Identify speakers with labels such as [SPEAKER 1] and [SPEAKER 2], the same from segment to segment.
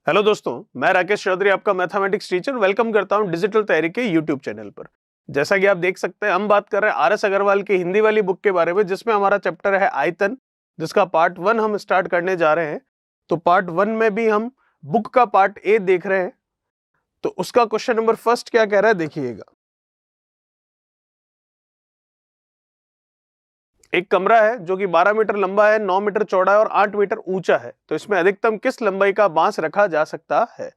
[SPEAKER 1] Hello दोस्तों, मैं राकेश चौधरी आपका मैथमेटिक्स टीचर वेलकम करता हूं डिजिटल तैयारी के यूट्यूब चैनल पर। जैसा कि आप देख सकते हैं, हम बात कर रहे हैं आर एस अग्रवाल की हिंदी वाली बुक के बारे में, जिसमें हमारा चैप्टर है आयतन, जिसका पार्ट 1 हम स्टार्ट करने जा रहे हैं। तो पार्ट 1 में भी हम बुक का पार्ट ए देख रहे हैं। तो उसका क्वेश्चन नंबर फर्स्ट क्या कह रहा है, देखिएगा। एक कमरा है जो कि 12 मीटर लंबा है, 9 मीटर चौड़ा है और 8 मीटर ऊंचा है। तो इसमें अधिकतम किस लंबाई का बांस रखा जा सकता है?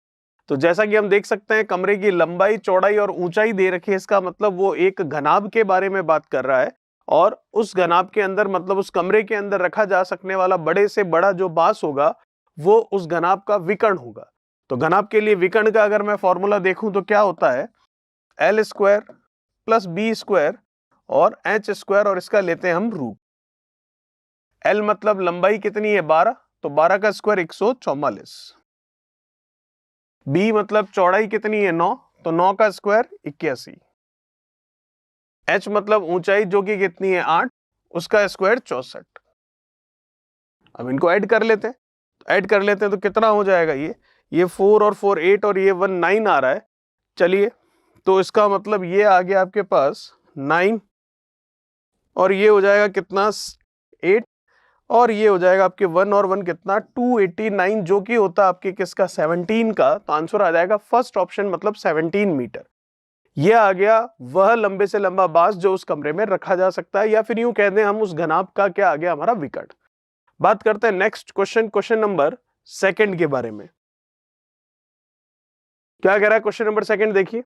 [SPEAKER 1] तो जैसा कि हम देख सकते हैं, कमरे की लंबाई, चौड़ाई और ऊंचाई दे रखी है। इसका मतलब वो एक घनाभ के बारे में बात कर रहा है, और उस घनाभ के अंदर मतलब उस कमरे के अंदर रखा जा सकने वाला बड़े से बड़ा जो बांस होगा वो उस घनाभ का विकर्ण होगा। तो घनाभ के लिए विकर्ण का अगर मैं फॉर्मूला देखूं तो क्या होता है, l square plus b square और एच स्क्वायर, और इसका लेते हैं हम रूट। एल मतलब लंबाई कितनी है, 12, तो 12 का स्क्वायर 144। बी मतलब चौड़ाई कितनी है, 9, तो 9 का स्क्वायर 81। एच मतलब ऊंचाई जो कि कितनी है, 8, उसका स्क्वायर 64। अब इनको ऐड कर लेते हैं, तो कितना हो जाएगा, ये 4 और 4 8 और ये 1 9 आ रहा है। चलिए, तो इसका मतलब ये आ गया आपके पास 9, और ये हो जाएगा कितना, 8, और ये हो जाएगा आपके 1 और 1 कितना, 289, जो कि होता है आपके किसका, 17 का। तो आंसर आ जाएगा फर्स्ट ऑप्शन, मतलब 17 मीटर। ये आ गया वह लंबे से लंबा बांस जो उस कमरे में रखा जा सकता है, या फिर यूं कह दें हम उस घनाभ का क्या आ गया, हमारा विकर्ण। बात करते हैं next question, question number second के बारे में। क्या कह रहा है क्वेश्चन नंबर सेकंड, देखिए।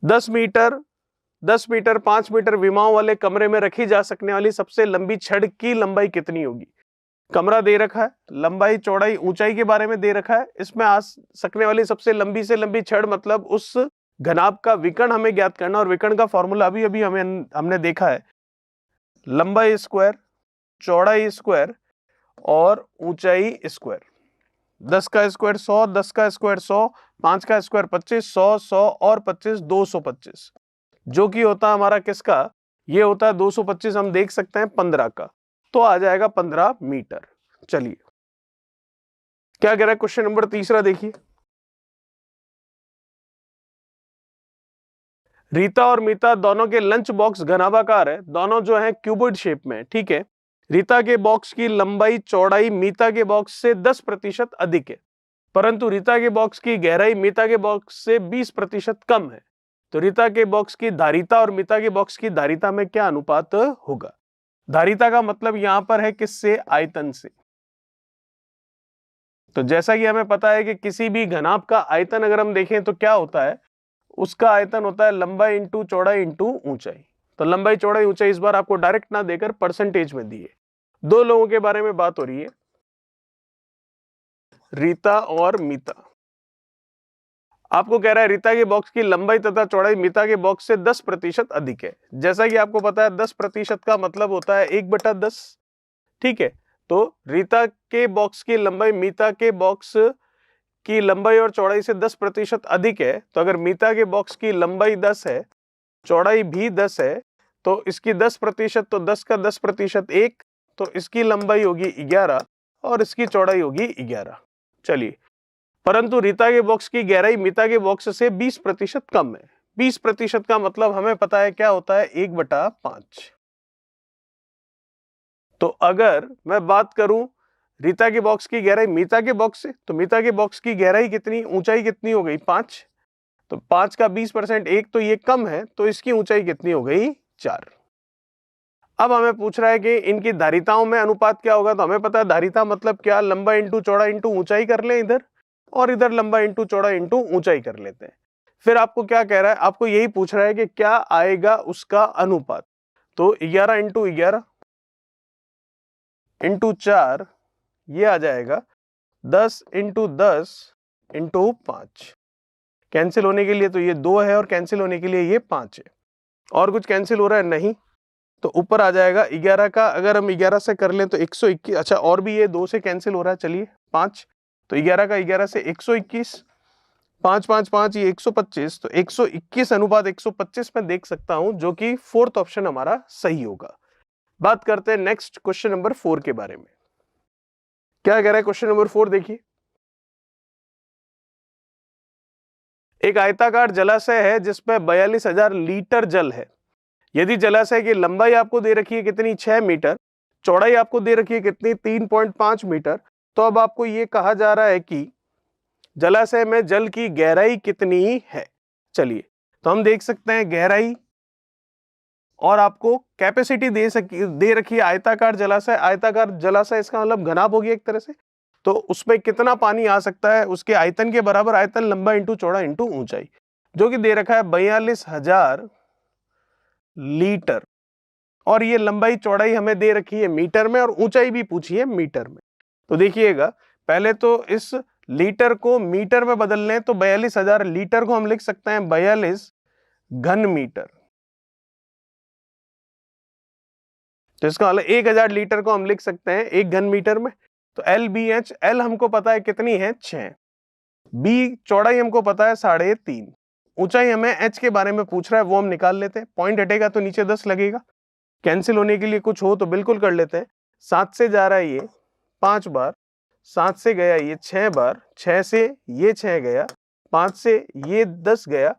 [SPEAKER 1] 10 मीटर 10 मीटर 5 मीटर विमाओं वाले कमरे में रखी जा सकने वाली सबसे लंबी छड़ की लंबाई कितनी होगी? कमरा दे रखा है, लंबाई, चौड़ाई, ऊंचाई के बारे में दे रखा है। इसमें आ सकने वाली सबसे लंबी से लंबी छड़ मतलब उस घनाभ का विकर्ण हमें ज्ञात करना, और विकर्ण का फॉर्मूला अभी अभी हमने देखा है, लंबाई स्क्वायर, चौड़ाई स्क्वायर और ऊंचाई स्क्वायर। 10 का स्क्वायर 100, 10 का स्क्वायर 100, 5 का स्क्वायर 25, 100 100 और 25 225, जो कि होता है हमारा किसका, ये होता है 225, हम देख सकते हैं 15 का, तो आ जाएगा 15 मीटर। चलिए, क्या कह रहा है क्वेश्चन नंबर तीसरा, देखिए। रीता और मीता दोनों के लंच बॉक्स घनाभाकार है, दोनों जो है क्यूबॉइड शेप में, ठीक है। रीता के बॉक्स की लंबाई, चौड़ाई मीता के बॉक्स से 10% अधिक है, परंतु रीता के बॉक्स की गहराई मीता के बॉक्स से 20% कम है। तो रीता के बॉक्स की धारिता और मीता के बॉक्स की धारिता में क्या अनुपात होगा? धारिता का मतलब यहां पर है किससे, आयतन से। तो जैसा कि हमें पता है कि किसी भी घनाभ का आयतन अगर हम देखें तो क्या होता है, उसका आयतन होता है लंबाई इंटू चौड़ाई इंटू ऊंचाई। तो लंबाई, चौड़ाई, ऊंचाई इस बार आपको डायरेक्ट ना देकर परसेंटेज में दिए। दो लोगों के बारे में बात हो रही है, रीता और मीता। आपको कह रहा है रीता के बॉक्स की लंबाई तथा चौड़ाई मीता के बॉक्स से 10% अधिक है। जैसा कि आपको पता है 10% का मतलब होता है 1/10, ठीक है। तो रीता के बॉक्स की लंबाई मीता के बॉक्स की लंबाई और चौड़ाई से 10% अधिक है। तो अगर मीता के बॉक्स की लंबाई 10 है, चौड़ाई भी 10 है, तो इसकी 10%, तो 10 का 10% 1, तो इसकी लंबाई होगी 11 और इसकी चौड़ाई होगी 11। चलिए, परंतु रीता के बॉक्स की गहराई मीता के बॉक्स से 20% कम है। 20% का मतलब हमें पता है क्या होता है, 1/5। तो अगर मैं बात करूं रीता के बॉक्स की गहराई मीता के बॉक्स से, तो मीता के बॉक्स की गहराई कितनी, ऊंचाई कितनी हो गई, 5, तो 5 का 20% 1, तो ये कम है, तो इसकी ऊंचाई कितनी हो गई, 4। अब हमें पूछ रहा है कि इनकी धारिताओं में अनुपात क्या होगा। तो हमें पता है धारिता मतलब क्या, लंबा इंटू चौड़ा इंटू ऊंचाई कर ले इधर, और इधर लंबा इंटू चौड़ा इंटू ऊंचाई कर लेते हैं। फिर आपको क्या कह रहा है, आपको यही पूछ रहा है कि क्या आएगा उसका अनुपात। तो 11 इंटू 11 इंटू 4, ये आ जाएगा 10 इंटू 10 इंटू 5। कैंसिल होने के लिए तो ये 2 है, और कैंसिल होने के लिए ये 5 है। और कुछ कैंसिल हो रहा है, नहीं। तो ऊपर आ जाएगा 11 का, अगर हम 11 से कर लें तो 121। अच्छा, और भी ये 2 से कैंसिल हो रहा है, चलिए 5, तो 11 का 11 से 121, 5 5 5, ये 125, तो 121 अनुपात 125 में देख सकता हूं, जो कि फोर्थ ऑप्शन हमारा सही होगा। बात करते हैं नेक्स्ट क्वेश्चन नंबर 4 के बारे में। क्या कह रहा है क्वेश्चन नंबर 4, देखिए। एक आयताकार जलाशय है जिसपे 42,000 लीटर जल है। यदि जलाशय की लंबाई आपको दे रखी है कितनी, 6 मीटर, चौड़ाई आपको दे रखी है कितनी, 3.5 मीटर, तो अब आपको ये कहा जा रहा है कि जलाशय में जल की गहराई कितनी है। चलिए, तो हम देख सकते हैं गहराई और आपको कैपेसिटी दे रखी है। आयताकार जलाशय इसका मतलब घनाभ हो गया एक तरह से, तो उसमें कितना पानी आ सकता है, उसके आयतन के बराबर आयतन, लंबा इंटू चौड़ा इंटू ऊंचाई, जो कि दे रखा है 42,000 लीटर। और ये लंबाई चौड़ाई हमें दे रखी है मीटर में और ऊंचाई भी पूछी है मीटर में। तो देखिएगा, पहले तो इस लीटर को मीटर में बदल लें तो 42,000 लीटर को हम लिख सकते हैं 42 घन मीटर। तो इसका मतलब 1,000 लीटर को हम लिख सकते हैं 1 घन मीटर में। तो LBH, L हमको पता है कितनी है, 6, B चौड़ाई हमको पता है 3.5, ऊंचाई हमें H के बारे में पूछ रहा है, वो हम निकाल लेते हैं। पॉइंट हटेगा तो नीचे 10 लगेगा, कैंसिल होने के लिए कुछ हो तो बिल्कुल कर लेते हैं। 7 से जा रहा है ये 5 बार, 7 से गया ये 6 बार, 6 से ये 6 गया, 5 से ये 10 गया।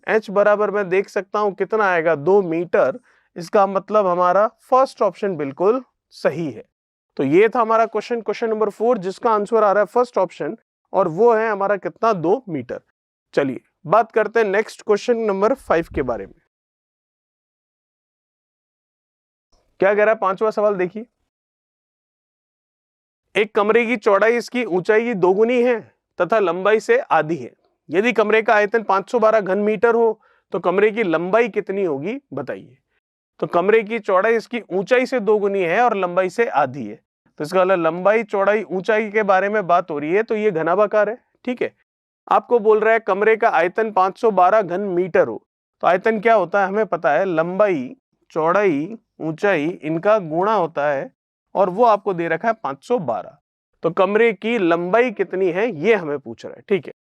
[SPEAKER 1] H बराबर मैं देख सकता हूं कितना आएगा, 2 मीटर। इसका मतलब हमारा फर्स्ट ऑप्शन बिल्कुल सही है। तो ये था हमारा क्वेश्चन नंबर 4, जिसका आंसर आ रहा है फर्स्ट ऑप्शन, और वो है हमारा कितना, 2 मीटर। चलिए बात करते हैं नेक्स्ट क्वेश्चन नंबर 5 के बारे में। क्या कह रहा है 5वां सवाल, देखिए। एक कमरे की चौड़ाई इसकी ऊंचाई की 2 गुनी है तथा लंबाई से आधी है। यदि कमरे का आयतन 512 घन मीटर हो तो कमरे की लंबाई कितनी होगी, बताइए। तो कमरे की चौड़ाई इसकी ऊंचाई से 2 गुनी है और लंबाई से आधी है, तो इसका मतलब लंबाई चौड़ाई ऊंचाई के बारे में बात हो रही है, तो ये घनाभाकार है, ठीक है। आपको बोल रहा है कमरे का आयतन 512 घन मीटर हो, तो आयतन क्या होता है हमें पता है, लंबाई चौड़ाई ऊंचाई इनका गुणा होता है, और वो आपको दे रखा है 512। तो कमरे की लंबाई कितनी है ये हमें पूछ रहा है, ठीक है।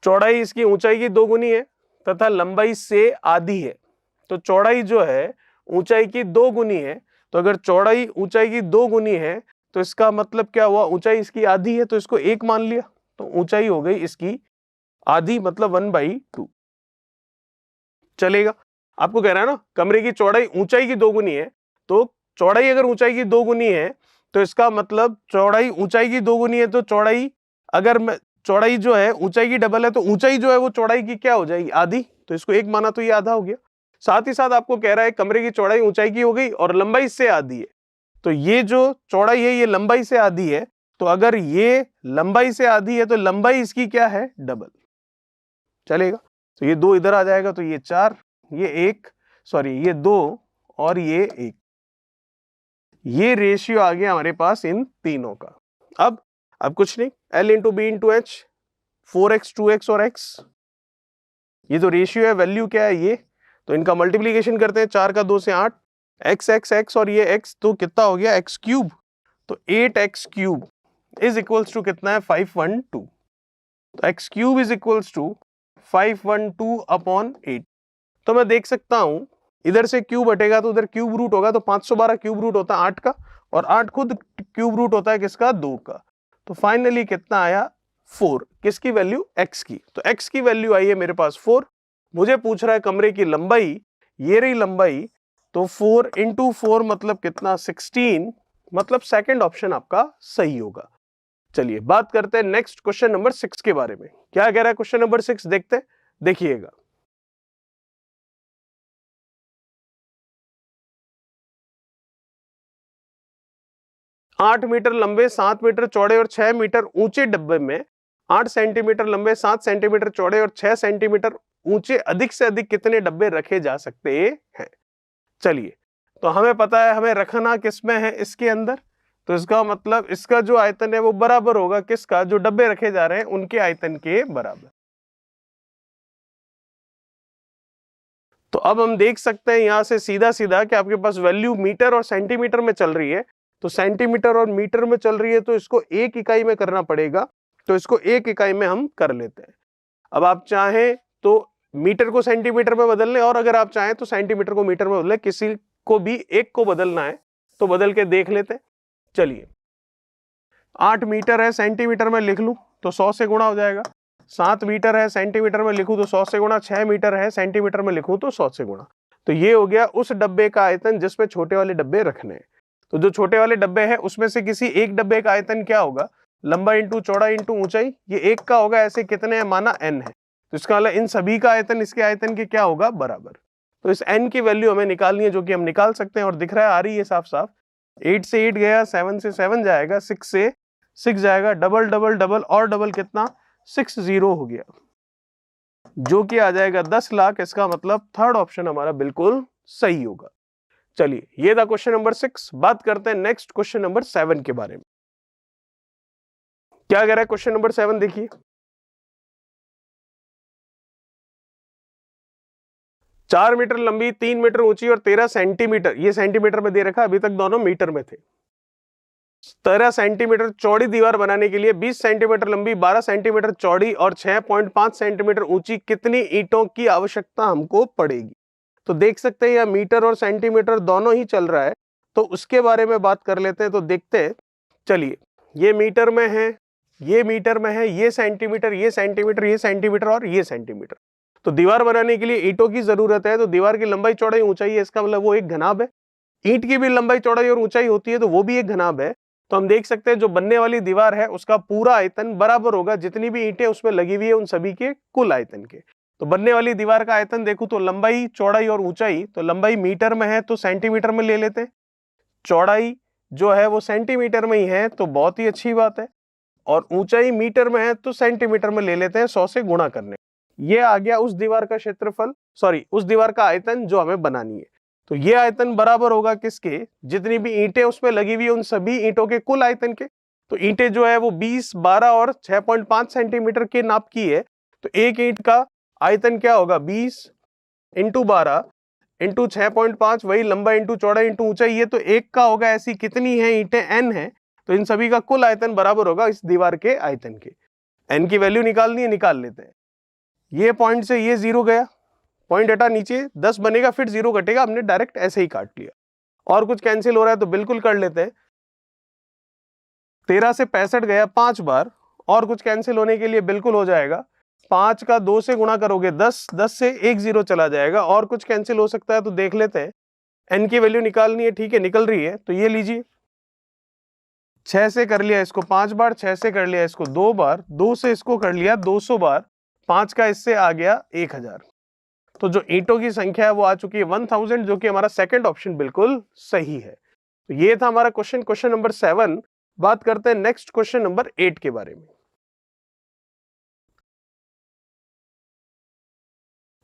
[SPEAKER 1] चौड़ाई इसकी ऊंचाई की 2 गुनी है तथा लंबाई से आधी है। तो चौड़ाई जो है ऊंचाई की 2 गुनी है, तो अगर चौड़ाई ऊंचाई की 2 गुनी है तो इसका मतलब क्या हुआ, ऊंचाई इसकी आधी है, तो इसको 1 मान लिया, तो ऊंचाई हो गई इसकी आधी, मतलब 1/2। चलेगा। आपको कह रहा है ना कमरे की चौड़ाई ऊंचाई की 2 गुनी है, तो चौड़ाई अगर ऊंचाई की 2 गुनी है तो इसका मतलब चौड़ाई ऊंचाई की 2 गुनी है, तो चौड़ाई अगर चौड़ाई जो है ऊंचाई की डबल है, तो ऊंचाई जो है वो चौड़ाई की क्या हो जाएगी, आधी, तो इसको 1 माना तो ये आधा हो गया। साथ ही साथ आपको कह रहा है कमरे की चौड़ाई ऊंचाई की हो गई और लंबाई से आधी है, तो ये जो चौड़ाई है ये लंबाई से आधी है, तो अगर ये लंबाई से आधी है तो लंबाई इसकी क्या है, डबल। चलेगा। तो ये 2 इधर आ जाएगा, तो ये 4, ये 1, सॉरी ये 2 और ये 1, ये रेशियो आ गया हमारे पास इन तीनों का। अब कुछ नहीं, L into b into h, 4x 2x और x, ये तो रेशियो है, वैल्यू क्या है ये, तो इनका मल्टीप्लीकेशन करते हैं, 4 का 2 से 8, x और ये x, तो कितना हो गया, x क्यूब, तो 8x cube is equals to कितना है, 512। तो x cube is equals to 512 upon 8। तो मैं देख सकता हूं इधर से क्यूब हटेगा तो उधर क्यूब रूट होगा, तो 512 क्यूब रूट होता है 8 का, और 8 खुद क्यूब रूट होता है किसका, 2 का। तो फाइनली कितना आया, 4, किसकी वैल्यू, x की। तो x की वैल्यू आई है मेरे पास 4। मुझे पूछ रहा है कमरे की लंबाई, ये रही लंबाई, तो 4 इंटू 4 मतलब कितना, 16, मतलब सेकंड ऑप्शन आपका सही होगा। चलिए बात करते हैं नेक्स्ट क्वेश्चन नंबर 6 के बारे में। क्या कह रहा है क्वेश्चन नंबर 6, देखते हैं, देखिएगा। आठ मीटर लंबे, 7 मीटर चौड़े और 6 मीटर ऊंचे डब्बे में 8 सेंटीमीटर लंबे, 7 सेंटीमीटर चौड़े और 6 सेंटीमीटर ऊंचे अधिक से अधिक कितने डब्बे रखे जा सकते हैं। चलिए, तो हमें पता है हमें रखना किसमें है, इसके अंदर, तो इसका मतलब इसका जो आयतन है वो बराबर होगा किसका, जो डब्बे रखे जा रहे हैं उनके आयतन के बराबर। तो अब हम देख सकते हैं यहां से सीधा सीधा कि आपके पास वैल्यू मीटर और सेंटीमीटर में चल रही है, तो सेंटीमीटर और मीटर में चल रही है, तो इसको एक इकाई में करना पड़ेगा, तो इसको एक इकाई में हम कर लेते हैं। अब आप चाहें तो मीटर को सेंटीमीटर में बदल लें, और अगर आप चाहें तो सेंटीमीटर को मीटर में बदलें, किसी को भी एक को बदलना है तो बदल के देख लेते हैं। चलिए, 8 मीटर है सेंटीमीटर में लिख लूं तो 100 से गुणा हो जाएगा, 7 मीटर है सेंटीमीटर में लिखूं तो 100 से गुणा, 6 मीटर है सेंटीमीटर में लिखूं तो 100 से गुणा। तो ये हो गया उस डब्बे का आयतन जिसमें छोटे वाले डब्बे रखने हैं। तो जो छोटे वाले डब्बे हैं उसमें से किसी एक डब्बे का आयतन क्या होगा, लंबा इंटू चौड़ा इंटू ऊंचाई, ये एक का होगा, ऐसे कितने हैं, माना n है, तो इसका मतलब इन सभी का आयतन इसके आयतन के क्या होगा, बराबर। तो इस n की वैल्यू हमें निकालनी है, जो कि हम निकाल सकते हैं, और दिख रहा है आ रही है साफ साफ। 8 से 8 गया, 7 से 7 जाएगा, 6 से 6 जाएगा, डबल डबल डबल और डबल कितना, 60 हो गया, जो कि आ जाएगा 10 लाख। इसका मतलब थर्ड ऑप्शन हमारा बिल्कुल सही होगा। चलिए, ये था क्वेश्चन नंबर 6। बात करते हैं नेक्स्ट क्वेश्चन नंबर 7 के बारे में। क्या कह रहा है क्वेश्चन नंबर 7, देखिए। 4 मीटर लंबी, 3 मीटर ऊंची और 13 सेंटीमीटर, ये सेंटीमीटर में दे रखा, अभी तक दोनों मीटर में थे, 13 सेंटीमीटर चौड़ी दीवार बनाने के लिए 20 सेंटीमीटर लंबी, 12 सेंटीमीटर चौड़ी और 6.5 सेंटीमीटर ऊंची कितनी ईंटों की आवश्यकता हमको पड़ेगी। तो देख सकते हैं यह मीटर और सेंटीमीटर दोनों ही चल रहा है, तो उसके बारे में बात कर लेते हैं। तो देखते हैं, चलिए, ये मीटर में है, ये मीटर में है, ये सेंटीमीटर, ये सेंटीमीटर, ये सेंटीमीटर और ये सेंटीमीटर। तो दीवार बनाने के लिए ईंटों की जरूरत है, तो दीवार की लंबाई चौड़ाई ऊंचाई है, इसका मतलब वो एक घनाभ है। ईंट की भी लंबाई चौड़ाई और ऊंचाई होती है, तो वो भी एक घनाभ है। तो हम देख सकते हैं जो बनने वाली दीवार है उसका पूरा आयतन बराबर होगा जितनी भी ईंटें उसमें लगी हुई है उन सभी के कुल आयतन के। तो बनने वाली दीवार का आयतन देखूं तो लंबाई चौड़ाई और ऊंचाई, तो लंबाई मीटर में है तो सेंटीमीटर में ले लेते हैं, चौड़ाई जो है वो सेंटीमीटर में ही है, तो बहुत ही अच्छी बात है, और ऊंचाई मीटर में है तो सेंटीमीटर में ले लेते हैं 100 से गुणा करने। ये आ गया उस दीवार का क्षेत्रफल, सॉरी उस दीवार का आयतन जो हमें बनानी है। तो ये आयतन बराबर होगा किसके, जितनी भी ईंटें उसमें लगी हुई है उन सभी ईंटों के कुल आयतन के। तो ईंटें जो है वो 20, 12 और 6.5 सेंटीमीटर के नाप की है, तो एक ईंट का आयतन क्या होगा, 20 इंटू 12 इंटू 6.5, वही लंबा इंटू चौड़ा इंटू ऊंचाई, ये तो एक का होगा, ऐसी कितनी है ईंटें, n है, तो इन सभी का कुल आयतन बराबर होगा इस दीवार के आयतन के। n की वैल्यू निकालनी है, निकाल लेते हैं। ये पॉइंट से ये 0 गया, पॉइंट हटा, नीचे 10 बनेगा, फिर 0 घटेगा, हमने डायरेक्ट ऐसे ही काट लिया। और कुछ कैंसिल हो रहा है तो बिल्कुल कर लेते हैं। 13 से 65 गया 5 बार, और कुछ कैंसिल होने के लिए बिल्कुल हो जाएगा, 5 का 2 से गुणा करोगे 10, 10 से 1 0 चला जाएगा, और कुछ कैंसिल हो सकता है तो देख लेते हैं। n की वैल्यू निकालनी है, ठीक है, निकल रही है, तो ये लीजिए, 6 से कर लिया इसको 5 बार, 6 से कर लिया इसको 2 बार, 2 से इसको कर लिया 200 बार, 5 का इससे आ गया 1000। तो जो ईंटों की संख्या है वो आ चुकी है 1000, जो कि हमारा सेकंड ऑप्शन बिल्कुल सही है। तो ये था हमारा क्वेश्चन नंबर 7। बात करते हैं नेक्स्ट क्वेश्चन नंबर 8 के बारे में।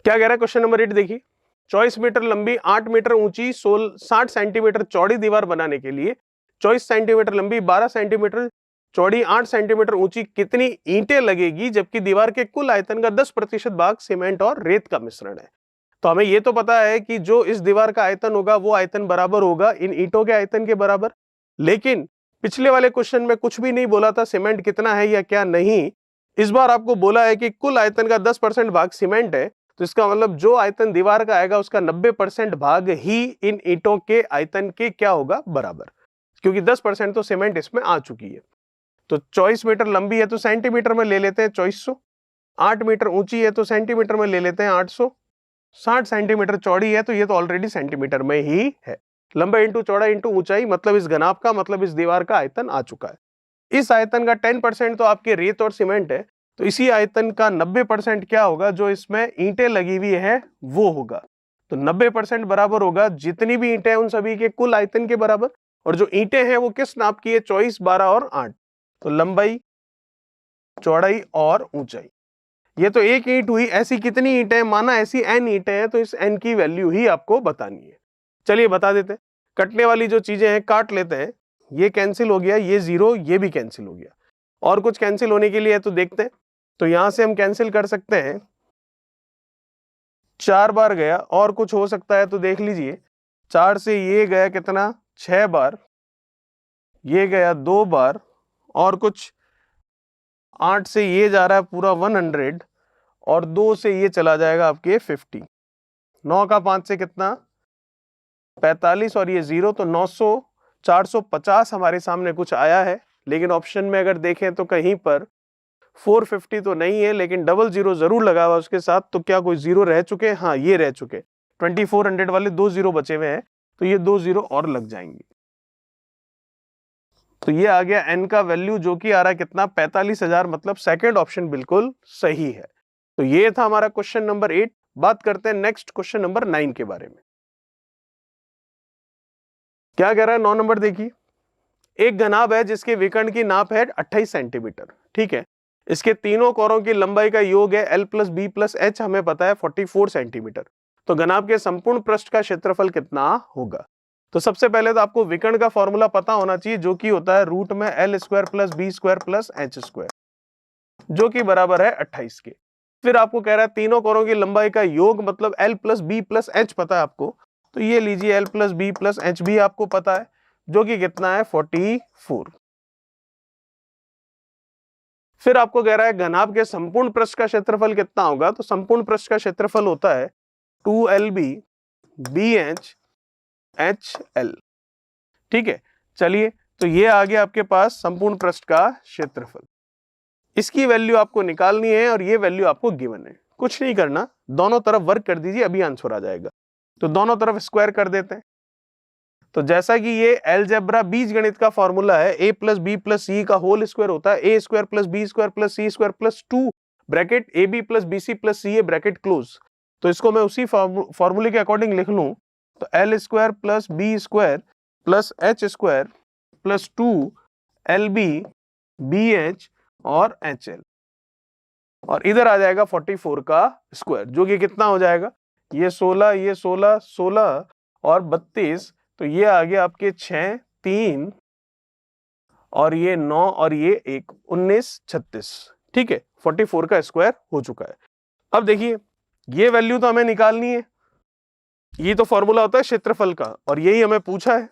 [SPEAKER 1] क्या कह रहा है क्वेश्चन नंबर 8, देखिए। 24 मीटर लंबी, 8 मीटर ऊंची, 60 सेंटीमीटर चौड़ी दीवार बनाने के लिए 24 सेंटीमीटर लंबी, 12 सेंटीमीटर चौड़ी, 8 सेंटीमीटर ऊंची कितनी ईंटें लगेगी, जबकि दीवार के कुल आयतन का 10% भाग सीमेंट और रेत का मिश्रण है। तो हमें यह तो पता है कि जो इस दीवार का आयतन होगा वो आयतन बराबर होगा इन ईंटों के आयतन के बराबर, लेकिन पिछले वाले क्वेश्चन में कुछ भी नहीं बोला था सीमेंट कितना है या क्या नहीं। इस बार आपको बोला है कि कुल आयतन का 10% भाग सीमेंट है, तो इसका मतलब जो आयतन दीवार का आएगा उसका 90% भाग ही इन ईंटों के आयतन के क्या होगा, बराबर, क्योंकि 10% तो सीमेंट इसमें आ चुकी है। तो 24 मीटर लंबी है तो सेंटीमीटर में ले लेते हैं 2400, 8 मीटर ऊंची है तो सेंटीमीटर में ले लेते हैं 800, 60 सेंटीमीटर चौड़ी है तो ये तो ऑलरेडी सेंटीमीटर में ही है। लंबा इंटू चौड़ा इंटू ऊंचाई, मतलब इस घनाभ का, मतलब इस दीवार का आयतन आ चुका है। इस आयतन का 10% तो आपके रेत और सीमेंट है, तो इसी आयतन का 90% क्या होगा, जो इसमें ईंटें लगी हुई है वो होगा। तो 90% बराबर होगा जितनी भी ईंटें हैं उन सभी के कुल आयतन के बराबर, और जो ईंटें हैं वो किस नाप की है, 24, 12 और 8। तो लंबाई चौड़ाई और ऊंचाई, ये तो एक ईंट हुई, ऐसी कितनी ईंटें हैं, माना ऐसी n ईंटें हैं, तो इस n की वैल्यू ही आपको बतानी है। चलिए बता देते हैं, कटने वाली जो चीजें हैं काट लेते हैं। ये कैंसिल हो गया, ये 0, ये भी कैंसिल हो गया, और कुछ कैंसिल होने के लिए है तो देखते हैं। तो यहां से हम कैंसिल कर सकते हैं, 4 बार गया, और कुछ हो सकता है तो देख लीजिए, 4 से ये गया कितना, 6 बार, ये गया 2 बार, और कुछ 8 से ये जा रहा है पूरा 100, और 2 से ये चला जाएगा आपके 50, 9 का 5 से कितना 45, और ये 0, तो 900, 450 हमारे सामने कुछ आया है, लेकिन ऑप्शन में अगर देखें तो कहीं पर 450 तो नहीं है, लेकिन 00 जरूर लगा हुआ उसके साथ। तो क्या कोई जीरो रह चुके हैं? हाँ, ये रह चुके। 2400 वाले 2 जीरो बचे हुए हैं, तो ये 2 जीरो और लग जाएंगे। तो ये आ गया n का वैल्यू, जो कि आ रहा है कितना? 45,000। मतलब सेकंड ऑप्शन बिल्कुल सही है। तो ये था हमारा क्वेश्चन नंबर 8। बात करते हैं नेक्स्ट क्वेश्चन नंबर 9 के बारे में। क्या कह रहा है 9 नंबर? देखिए, एक घनाभ है जिसके विकर्ण की नाप है 28 सेंटीमीटर। ठीक है, इसके तीनों कोरों की लंबाई का योग है l plus b plus h, हमें पता है 44 सेंटीमीटर। तो घनाभ के संपूर्ण पृष्ठ का क्षेत्रफल कितना होगा? तो सबसे पहले तो आपको विकर्ण का फॉर्मूला पता होना चाहिए, जो कि होता है रूट में l square plus b square plus h square, जो कि बराबर है 28 के। फिर आपको कह रहा है तीनों कोरों की लंबाई का योग, मतलब l plus b plus h पता है आपको, तो ये लीजिए l plus b plus h भी आपको पता है, जो कि कितना है 44। फिर आपको कह रहा है घनाभ के संपूर्ण पृष्ठ का क्षेत्रफल कितना होगा? तो संपूर्ण पृष्ठ का क्षेत्रफल होता है 2lb bh hl। ठीक है, चलिए, तो ये आ गया आपके पास संपूर्ण पृष्ठ का क्षेत्रफल। इसकी वैल्यू आपको निकालनी है और ये वैल्यू आपको गिवन है। कुछ नहीं करना, दोनों तरफ वर्क कर दीजिए, अभी आंसर आ जाएगा। तो दोनों तरफ स्क्वायर कर देते हैं। तो जैसा कि ये अलजेब्रा बीजगणित का फॉर्मूला है, a plus b plus c का होल स्क्वायर होता है a square plus b square plus c square plus 2 bracket a b plus b c plus c a bracket close. तो इसको मैं उसी फॉर्मूले के अकॉर्डिंग लिख लूं, तो l square plus b square plus h square plus 2 l b b h और एच एल, और इधर आ जाएगा 44 का स्क्वायर, जो कि कितना हो जाएगा? ये 16, ये 16, 16 और 32, तो ये आ गया आपके 6, 3 और ये 9 और ये 1, 19, 36। ठीक है, 44 का स्क्वायर हो चुका है। अब देखिए, ये वैल्यू तो हमें निकालनी है। ये तो फॉर्मूला होता है क्षेत्रफल का, और यही हमें पूछा है।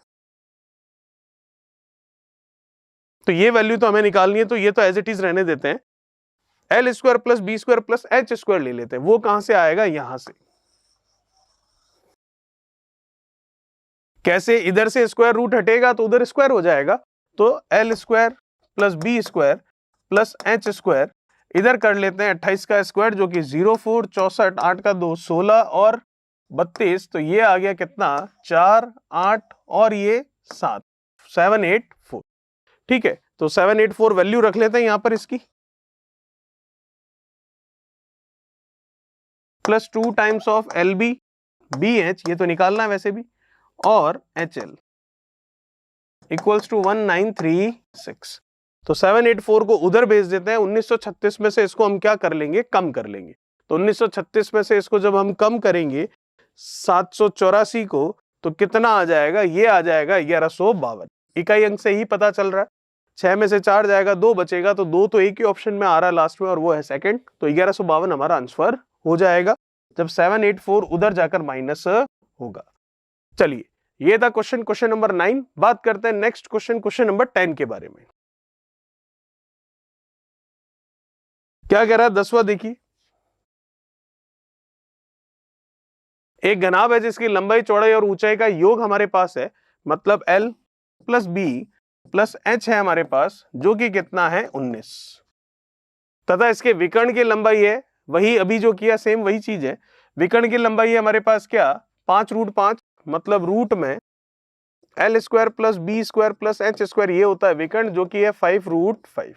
[SPEAKER 1] तो ये वैल्यू तो हमें निकालनी है, तो ये तो एज इट इज रहने देते हैं। L square plus b square plus h square ले लेते हैं। वो कहां से आएगा? यहां से। कैसे? इधर से स्क्वायर रूट हटेगा तो उधर स्क्वायर हो जाएगा। तो l square plus b square plus h square, इधर कर लेते हैं 28 का स्क्वायर, जो कि 04, 64, 8 का 2, 16 और 32। तो ये आ गया कितना? 4, 8 और ये 7, 784। ठीक है, तो 784 वैल्यू रख लेते हैं यहां पर इसकी, plus 2 times of l b b h, ये तो निकालना है वैसे भी, और एच एल इक्वल्स टू 1936। तो 784 को उधर भेज देते हैं। 1936 में से इसको हम क्या कर लेंगे? कम कर लेंगे। तो 1936 में से इसको जब हम कम करेंगे 784 को, तो कितना आ जाएगा? ये आ जाएगा 1152। इकाई अंक से ही पता चल रहा है। 6 में से 4 जाएगा, 2 बचेगा, तो 2 तो एक ही ऑप्शन में आ रहा है लास्ट में, और वो है सेकंड। तो 1152 हमारा आंसर हो जाएगा, जब 784 उधर जाकर माइनस होगा। चलिए, ये था क्वेश्चन नंबर 9। बात करते हैं नेक्स्ट क्वेश्चन नंबर 10 के बारे में। क्या कह रहा है 10वां? देखिए, एक घनाभ है जिसकी लंबाई, चौड़ाई और ऊंचाई का योग हमारे पास है, मतलब l plus b plus h है हमारे पास, जो कि कितना है 19, तथा इसके विकर्ण की लंबाई है, वही अभी जो किया सेम वही चीज है। विकर्ण की लंबाई है हमारे पास क्या? 5√5, मतलब रूट में l square plus b square plus h square, ये होता है विकर्ण, जो कि है 5√5।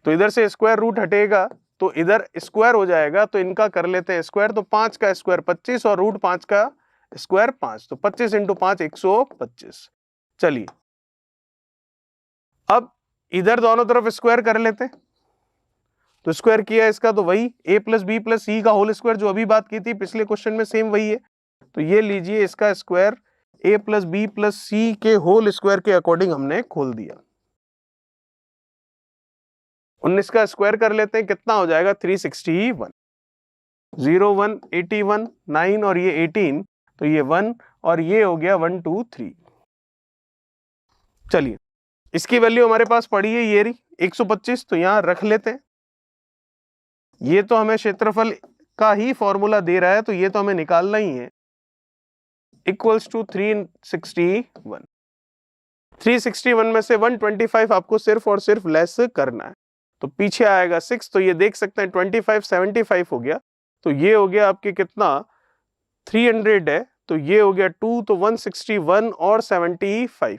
[SPEAKER 1] तो इधर से स्क्वायर रूट हटेगा तो इधर स्क्वायर हो जाएगा, तो इनका कर लेते हैं स्क्वायर। तो 5 का स्क्वायर 25 और रूट 5 का स्क्वायर 5, तो 25 इंटू 5 125। चलिए, अब इधर दोनों तरफ स्क्वायर कर लेते हैं। तो स्क्वायर किया इसका, तो वही a plus b plus c का होल स्क्वायर, जो अभी बात की थी पिछले क्वेश्चन में, सेम वही है। तो ये लीजिए, इसका square a plus b plus c के होल स्क्वायर के अकॉर्डिंग हमने खोल दिया। 19 का स्क्वायर कर लेते हैं, कितना हो जाएगा? 361। 0 1 81 9 और ये 18, तो ये 1 और ये हो गया 1 2 3। चलिए, इसकी वैल्यू हमारे पास पड़ी है ये रही 125, तो यहां रख लेते हैं। ये तो हमें क्षेत्रफल का ही फॉर्मूला दे रहा है, तो ये तो हमें निकालना ही है, इक्वल्स टू 361। 361 में से 125 आपको सिर्फ और सिर्फ लेस करना है, तो पीछे आएगा 6, तो ये देख सकते हैं 25 75 हो गया, तो ये हो गया आपके कितना 300 है, तो ये हो गया 2, तो 161 और 75,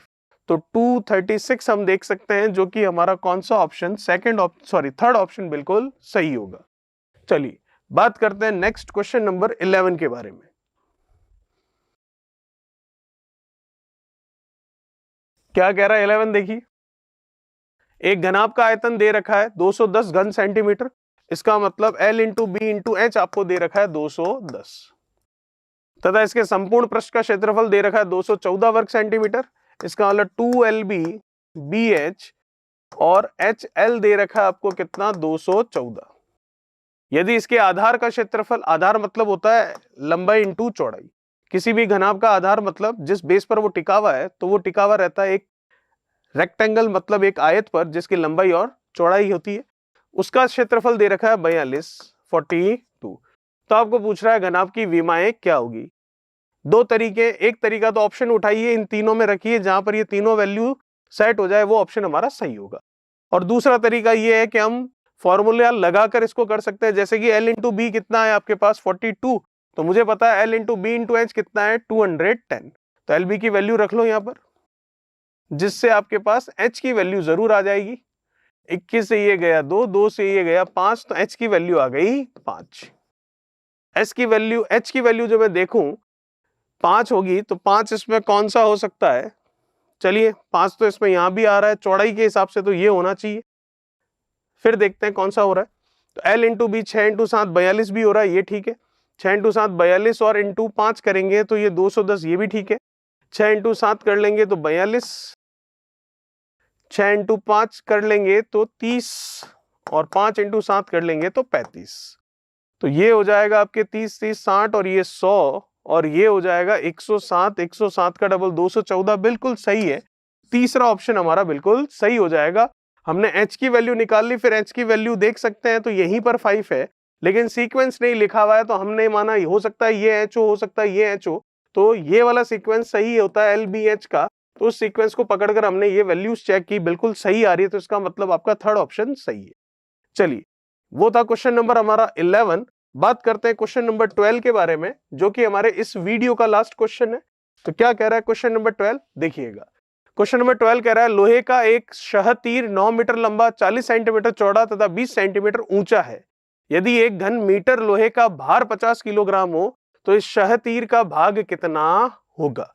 [SPEAKER 1] तो 236 हम देख सकते हैं, जो कि हमारा कौन सा ऑप्शन थर्ड ऑप्शन बिल्कुल सही होगा। चलिए बात करते हैं नेक्स्ट क्वेश्चन नंबर 11 के बारे में। क्या कह रहा है 11, देखिए एक घनाभ का आयतन दे रखा है 210 घन सेंटीमीटर, इसका मतलब L into b into h आपको दे रखा है 210, तथा इसके संपूर्ण पृष्ठ का क्षेत्रफल दे रखा है 214 वर्ग सेंटीमीटर, इसका मतलब 2LB BH और HL दे रखा है आपको कितना 214। यदि इसके आधार का क्षेत्रफल, आधार मतलब होता है लंबाई इंटू चौड़ाई, किसी भी घनाभ का आधार मतलब जिस बेस पर वो टिका हुआ है, तो वो टिका हुआ रहता है एक रेक्टेंगल मतलब एक आयत पर जिसकी लंबाई और चौड़ाई होती है, उसका क्षेत्रफल दे रखा है 42 तो आपको पूछ रहा है घनाभ की विमाएं क्या होगी। दो तरीके, एक तरीका तो ऑप्शन उठाइए, इन तीनों में रखिए, जहां पर ये तीनों वैल्यू सेट हो जाए वो ऑप्शन हमारा सही होगा। और दूसरा तरीका ये है कि हम फॉर्मूला लगाकर इसको कर सकते हैं, जैसे कि L इंटू बी कितना है आपके पास 42, तो मुझे पता है L into b into h कितना है 210, तो एल बी की वैल्यू रख लो यहां पर, जिससे आपके पास H की वैल्यू जरूर आ जाएगी। 21 से ये गया 2, 2 से ये गया 5, तो H की वैल्यू आ गई 5। H की वैल्यू जो मैं देखूं 5 होगी, तो 5 इसमें कौन सा हो सकता है, चलिए 5 तो इसमें यहां भी आ रहा है, चौड़ाई के हिसाब से तो ये होना चाहिए, फिर देखते हैं कौन सा हो रहा है। तो L इंटू बी 6 इंटू 7 42 भी हो रहा है, ये ठीक है, 6 इंटू 7 42 और इंटू 5 करेंगे तो ये 210, ये भी ठीक है, 6 इंटू 7 कर लेंगे तो 42, 6 इंटू 5 कर लेंगे तो 30 और 5 इंटू 7 कर लेंगे तो 35, तो ये हो जाएगा आपके 30 30 60 और ये 100 और ये हो जाएगा 107, 107 का डबल 214, बिल्कुल सही है, तीसरा ऑप्शन हमारा बिल्कुल सही हो जाएगा। हमने H की वैल्यू निकाल ली, फिर H की वैल्यू देख सकते हैं तो यहीं पर 5 है, लेकिन सीक्वेंस नहीं लिखा हुआ है, तो हमने माना हो सकता है ये HO, हो सकता है ये HO, तो ये वाला सीक्वेंस सही होता है LBH का, तो उस सीक्वेंस को पकड़कर हमने ये वैल्यूज चेक की, बिल्कुल सही आ रही है, तो इसका मतलब आपका थर्ड ऑप्शन सही है। चलिए वो था क्वेश्चन नंबर हमारा 11। बात करते हैं क्वेश्चन नंबर 12 के बारे में, जो कि हमारे इस वीडियो का लास्ट क्वेश्चन है। तो क्या कह रहा है क्वेश्चन नंबर 12, देखिएगा। क्वेश्चन नंबर 12 कह रहा है लोहे का एक शहतीर 9 मीटर लंबा, 40 सेंटीमीटर चौड़ा तथा 20 सेंटीमीटर ऊंचा है। यदि एक घन मीटर लोहे का भार 50 किलोग्राम हो तो इस शहतीर का भाग कितना होगा।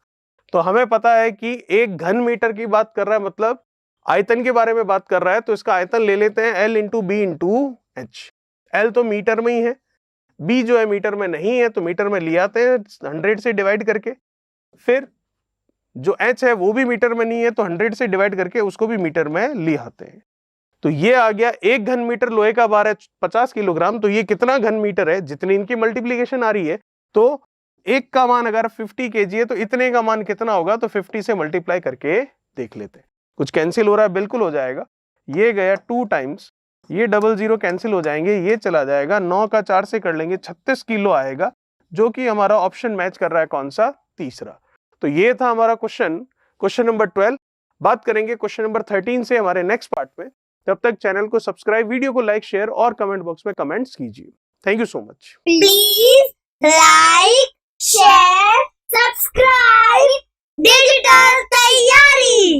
[SPEAKER 1] तो हमें पता है कि एक घन मीटर की बात कर रहा है, मतलब आयतन के बारे में बात कर रहा है, तो इसका आयतन ले लेते हैं L into b into h. L तो मीटर में ही है, B जो है मीटर में नहीं है, तो मीटर में ले आते हैं 100 से डिवाइड करके, फिर जो H है वो भी मीटर में नहीं है, तो 100 से डिवाइड करके उसको भी मीटर में ले आते हैं। तो ये आ गया एक घन मीटर लोहे का भार है 50 किलोग्राम, तो ये कितना घन मीटर है, जितनी इनकी मल्टीप्लीकेशन आ रही है, तो एक का मान अगर 50 kg है तो इतने का मान कितना होगा, तो 50 से मल्टीप्लाई करके देख लेते हैं। कुछ कैंसिल हो रहा है, बिल्कुल हो जाएगा, ये गया 2 टाइम्स, ये 00 कैंसिल हो जाएंगे, ये चला जाएगा, 9 का 4 से कर लेंगे 36 किलो आएगा, जो कि हमारा ऑप्शन मैच कर रहा है कौन सा, तीसरा। तो ये था हमारा क्वेश्चन नंबर 12। बात करेंगे क्वेश्चन नंबर 13 से हमारे नेक्स्ट पार्ट में। तब तक चैनल को सब्सक्राइब, वीडियो को लाइक, शेयर और कमेंट बॉक्स में कमेंट्स कीजिए। Thank you so much.
[SPEAKER 2] Please like, share, subscribe digital तैयारी।